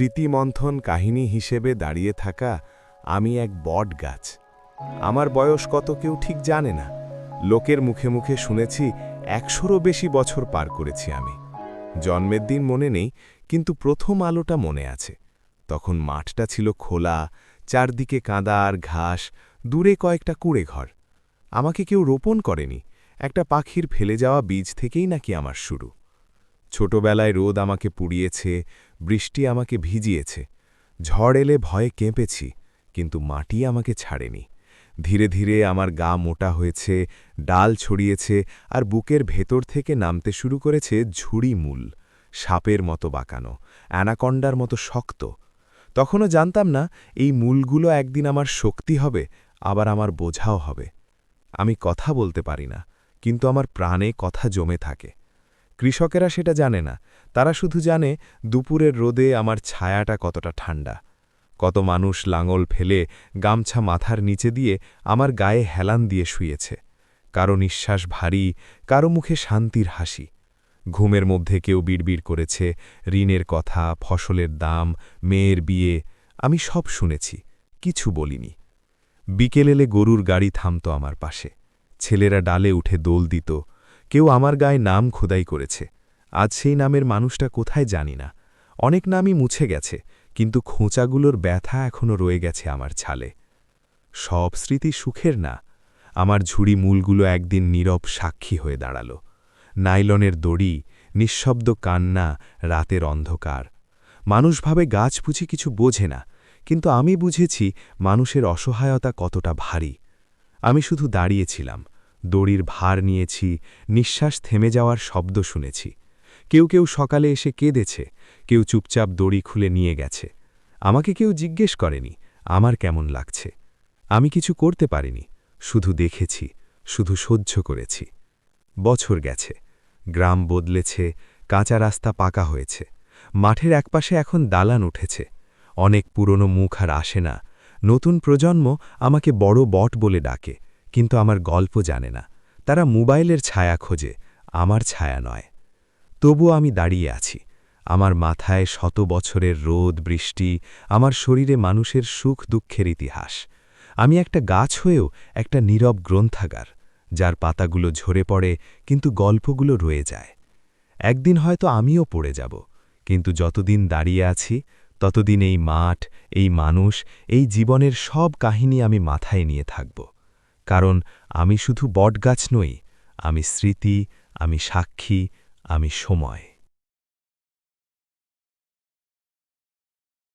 স্মৃতিমন্থন কাহিনী হিসেবে দাঁড়িয়ে থাকা আমি এক বট গাছ। আমার বয়স কত কেউ ঠিক জানে না। লোকের মুখে মুখে শুনেছি ১০০রও বেশি বছর পার করেছি আমি। জন্মের দিন মনে নেই, কিন্তু প্রথম আলোটা মনে আছে। তখন মাঠটা ছিল খোলা, চারদিকে কাঁদা আর ঘাস, দূরে কয়েকটা কুঁড়ে ঘর। আমাকে কেউ রোপণ করেনি, একটা পাখির ফেলে যাওয়া বীজ থেকেই নাকি আমার শুরু। ছোটবেলায় রোদ আমাকে পুড়িয়েছে, বৃষ্টি আমাকে ভিজিয়েছে, ঝড় এলে ভয়ে কেঁপেছি, কিন্তু মাটি আমাকে ছাড়েনি। ধীরে ধীরে আমার গা মোটা হয়েছে, ডাল ছড়িয়েছে, আর বুকের ভেতর থেকে নামতে শুরু করেছে ঝুড়ি মূল, সাপের মতো বাঁকানো, অ্যানাকন্ডার মতো শক্ত। তখনও জানতাম না এই মূলগুলো একদিন আমার শক্তি হবে, আবার আমার বোঝাও হবে। আমি কথা বলতে পারি না, কিন্তু আমার প্রাণে কথা জমে থাকে। কৃষকেরা সেটা জানে না, তারা শুধু জানে দুপুরের রোদে আমার ছায়াটা কতটা ঠান্ডা। কত মানুষ লাঙল ফেলে গামছা মাথার নিচে দিয়ে আমার গায়ে হেলান দিয়ে শুয়েছে। কারো নিঃশ্বাস ভারী, কারো মুখে শান্তির হাসি। ঘুমের মধ্যে কেউ বিড়বিড় করেছে ঋণের কথা, ফসলের দাম, মেয়ের বিয়ে। আমি সব শুনেছি, কিছু বলিনি। বিকেল এলে গরুর গাড়ি থামত আমার পাশে, ছেলেরা ডালে উঠে দোল দিত। কেউ আমার গায়ে নাম খোদাই করেছে, আজ সেই নামের মানুষটা কোথায় জানি না। অনেক নামই মুছে গেছে, কিন্তু খোঁচাগুলোর ব্যথা এখনও রয়ে গেছে আমার ছালে। সব স্মৃতি সুখের না। আমার ঝুড়ি মূলগুলো একদিন নীরব সাক্ষী হয়ে দাঁড়াল। নাইলনের দড়ি, নিঃশব্দ কান্না, রাতের অন্ধকার। মানুষ ভাবে গাছ বুঝি কিছু বোঝে না, কিন্তু আমি বুঝেছি মানুষের অসহায়তা কতটা ভারী। আমি শুধু দাঁড়িয়েছিলাম, দড়ির ভার নিয়েছি, নিঃশ্বাস থেমে যাওয়ার শব্দ শুনেছি। কেউ কেউ সকালে এসে কেঁদেছে, কেউ চুপচাপ দড়ি খুলে নিয়ে গেছে। আমাকে কেউ জিজ্ঞেস করেনি আমার কেমন লাগছে। আমি কিছু করতে পারিনি, শুধু দেখেছি, শুধু সহ্য করেছি। বছর গেছে, গ্রাম বদলেছে, কাঁচা রাস্তা পাকা হয়েছে, মাঠের একপাশে এখন দালান উঠেছে। অনেক পুরনো মুখ আর আসে না। নতুন প্রজন্ম আমাকে বড় বট বলে ডাকে, কিন্তু আমার গল্প জানে না। তারা মোবাইলের ছায়া খোঁজে, আমার ছায়া নয়। তবুও আমি দাঁড়িয়ে আছি, আমার মাথায় শত বছরের রোদ বৃষ্টি, আমার শরীরে মানুষের সুখ দুঃখের ইতিহাস। আমি একটা গাছ হয়েও একটা নীরব গ্রন্থাগার, যার পাতাগুলো ঝরে পড়ে, কিন্তু গল্পগুলো রয়ে যায়। একদিন হয়তো আমিও পড়ে যাব, কিন্তু যতদিন দাঁড়িয়ে আছি ততদিন এই মাঠ, এই মানুষ, এই জীবনের সব কাহিনী আমি মাথায় নিয়ে থাকব। কারণ আমি শুধু বটগাছ নই, আমি স্মৃতি, আমি সাক্ষী, আমি সময়।